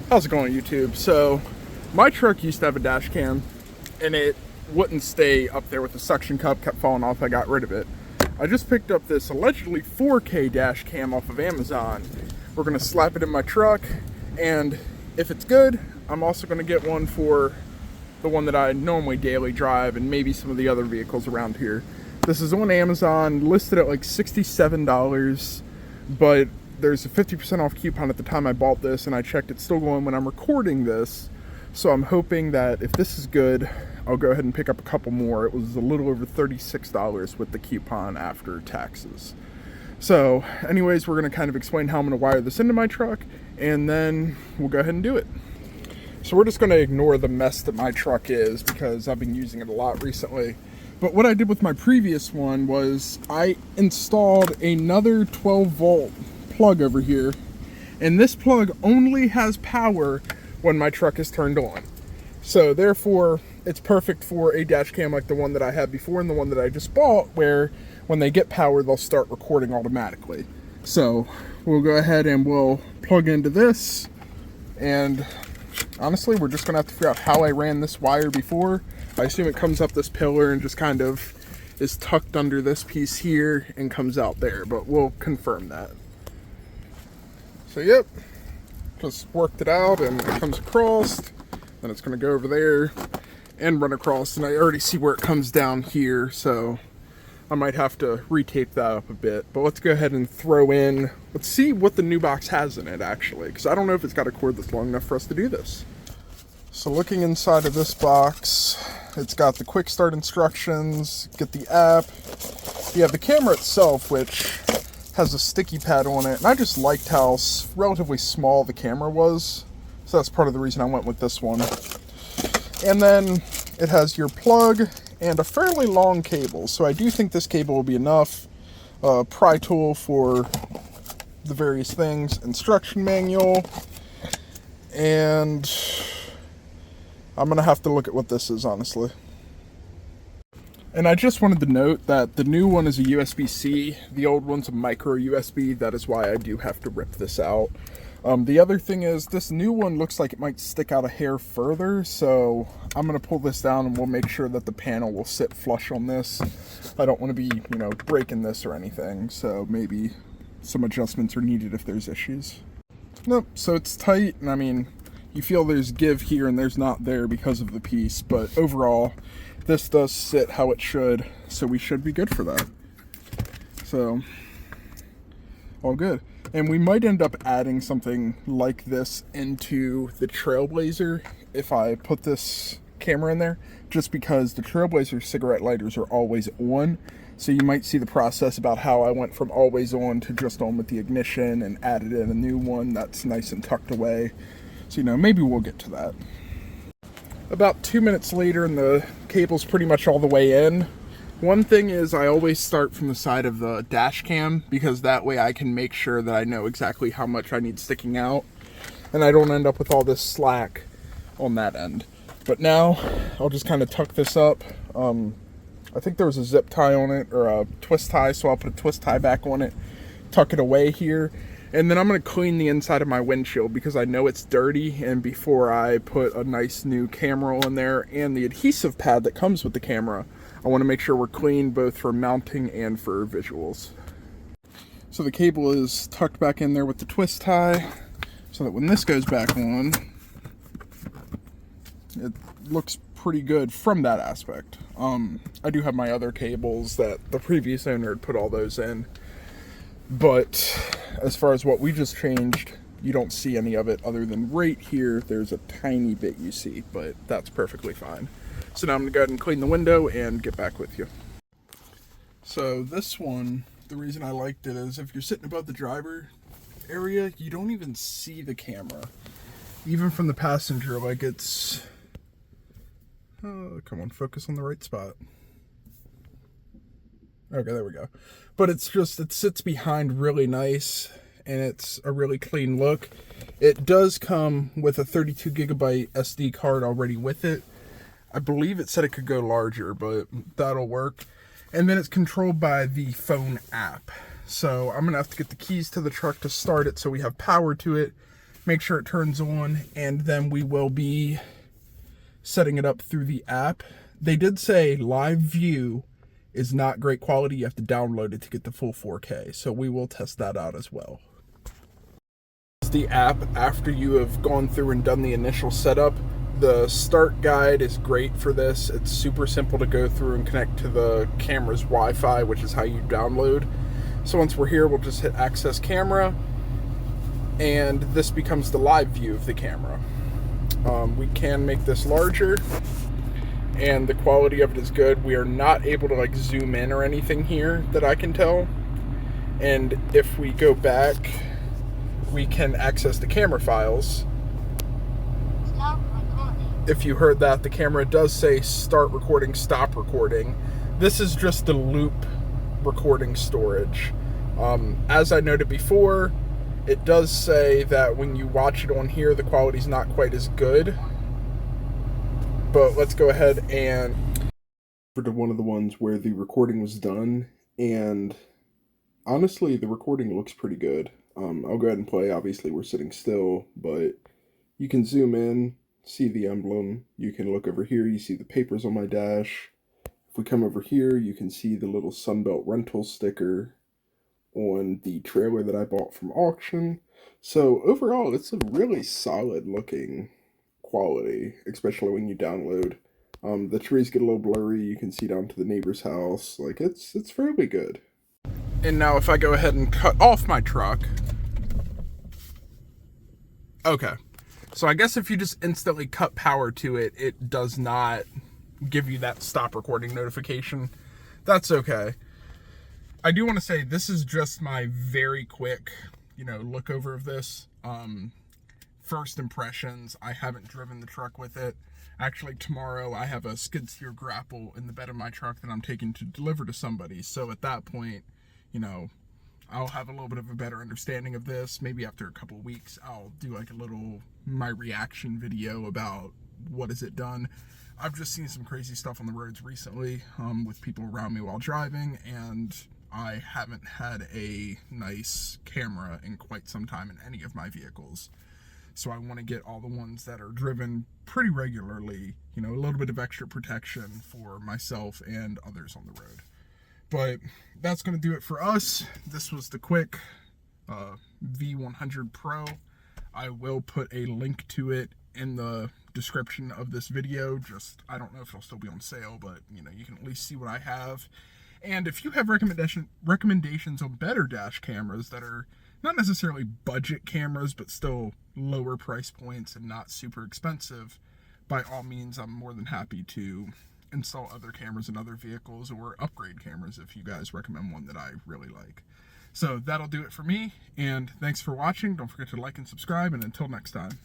How's it going, YouTube? So my truck used to have a dash cam and it wouldn't stay up there with the suction cup, kept falling off. I got rid of it. I just picked up this allegedly 4K dash cam off of Amazon. We're gonna slap it in my truck, and if it's good, I'm also gonna get one for the one that I normally daily drive and maybe some of the other vehicles around here. This is on Amazon, listed at like $67, but there's a 50% off coupon at the time I bought this, and I checked it's still going when I'm recording this. So I'm hoping that if this is good, I'll go ahead and pick up a couple more. It was a little over $36 with the coupon after taxes. So anyways, we're gonna kind of explain how I'm gonna wire this into my truck, and then we'll go ahead and do it. So we're just gonna ignore the mess that my truck is because I've been using it a lot recently. But what I did with my previous one was I installed another 12-volt plug over here, and this plug only has power when my truck is turned on. So therefore, it's perfect for a dash cam like the one that I had before and the one that I just bought, where when they get power, they'll start recording automatically. So we'll go ahead and we'll plug into this, and honestly, we're just gonna have to figure out how I ran this wire before. I assume it comes up this pillar and just kind of is tucked under this piece here and comes out there, but we'll confirm that. So yep, just worked it out, and it comes across, then it's gonna go over there and run across, and I already see where it comes down here, so I might have to retape that up a bit. But let's go ahead and throw in, let's see what the new box has in it actually, because I don't know if it's got a cord that's long enough for us to do this. So looking inside of this box, it's got the quick start instructions, get the app, you have the camera itself, which has a sticky pad on it, and I just liked how relatively small the camera was, so that's part of the reason I went with this one. And then it has your plug and a fairly long cable, so I do think this cable will be enough. Pry tool for the various things, instruction manual, and I'm gonna have to look at what this is, honestly. And I just wanted to note that the new one is a USB-C, the old one's a micro USB, that is why I do have to rip this out. The other thing is, this new one looks like it might stick out a hair further, so I'm going to pull this down and we'll make sure that the panel will sit flush on this. I don't want to be, breaking this or anything, so maybe some adjustments are needed if there's issues. Nope, so it's tight, and I mean, you feel there's give here and there's not there because of the piece, but overall, this does sit how it should, so we should be good for that. So, all good. And we might end up adding something like this into the Trailblazer if I put this camera in there, just because the Trailblazer cigarette lighters are always on. So you might see the process about how I went from always on to just on with the ignition and added in a new one that's nice and tucked away. So, maybe we'll get to that. About 2 minutes later, and the cable's pretty much all the way in. One thing is, I always start from the side of the dash cam, because that way I can make sure that I know exactly how much I need sticking out, and I don't end up with all this slack on that end. But now, I'll just kind of tuck this up. I think there was a zip tie on it, or a twist tie, so I'll put a twist tie back on it, tuck it away here, and then I'm going to clean the inside of my windshield because I know it's dirty, and before I put a nice new camera on there and the adhesive pad that comes with the camera, I want to make sure we're clean both for mounting and for visuals. So the cable is tucked back in there with the twist tie, so that when this goes back on, it looks pretty good from that aspect. I do have my other cables that the previous owner had put all those in, but as far as what we just changed, you don't see any of it other than right here. There's a tiny bit you see, but that's perfectly fine. So now I'm going to go ahead and clean the window and get back with you. So this one, the reason I liked it is if you're sitting above the driver area, you don't even see the camera. Even from the passenger, like it's... Oh, come on, focus on the right spot. Okay, there we go. But it's just, it sits behind really nice, and it's a really clean look. It does come with a 32 gigabyte SD card already with it. I believe it said it could go larger, but that'll work. And then it's controlled by the phone app. So I'm gonna have to get the keys to the truck to start it so we have power to it. make sure it turns on, and then we will be setting it up through the app. They did say live view is not great quality. You have to download it to get the full 4K. So we will test that out as well. The app, after you have gone through and done the initial setup, the start guide is great for this. It's super simple to go through and connect to the camera's Wi-Fi, which is how you download. So once we're here, we'll just hit access camera, and this becomes the live view of the camera. We can make this larger, and the quality of it is good. We are not able to like zoom in or anything here that I can tell. And if we go back, we can access the camera files. If you heard that, the camera does say start recording, stop recording. This is just the loop recording storage. As I noted before, it does say that when you watch it on here, the quality's not quite as good. But let's go ahead and to one of the ones where the recording was done, and honestly, the recording looks pretty good. I'll go ahead and play. Obviously, we're sitting still, but you can zoom in, see the emblem. You can look over here, you see the papers on my dash. If we come over here, you can see the little Sunbelt rental sticker on the trailer that I bought from auction. So overall, it's a really solid looking quality, especially when you download. The trees get a little blurry. You can see down to the neighbor's house. Like, it's fairly good. And now if I go ahead and cut off my truck. Okay. So I guess if you just instantly cut power to it, it does not give you that stop recording notification. That's okay. I do want to say this is just my very quick, look over of this. First impressions. I haven't driven the truck with it. Actually, tomorrow I have a skid steer grapple in the bed of my truck that I'm taking to deliver to somebody. So at that point, I'll have a little bit of a better understanding of this. Maybe after a couple of weeks, I'll do like a little my reaction video about what has it done. I've just seen some crazy stuff on the roads recently with people around me while driving, and I haven't had a nice camera in quite some time in any of my vehicles. So I want to get all the ones that are driven pretty regularly, a little bit of extra protection for myself and others on the road. But that's going to do it for us. This was the quick V100 Pro. I will put a link to it in the description of this video. I don't know if it'll still be on sale, but you can at least see what I have. And if you have recommendations on better dash cameras that are not necessarily budget cameras, but still lower price points and not super expensive, by all means, I'm more than happy to install other cameras in other vehicles or upgrade cameras if you guys recommend one that I really like. So that'll do it for me, and thanks for watching. Don't forget to like and subscribe, and until next time.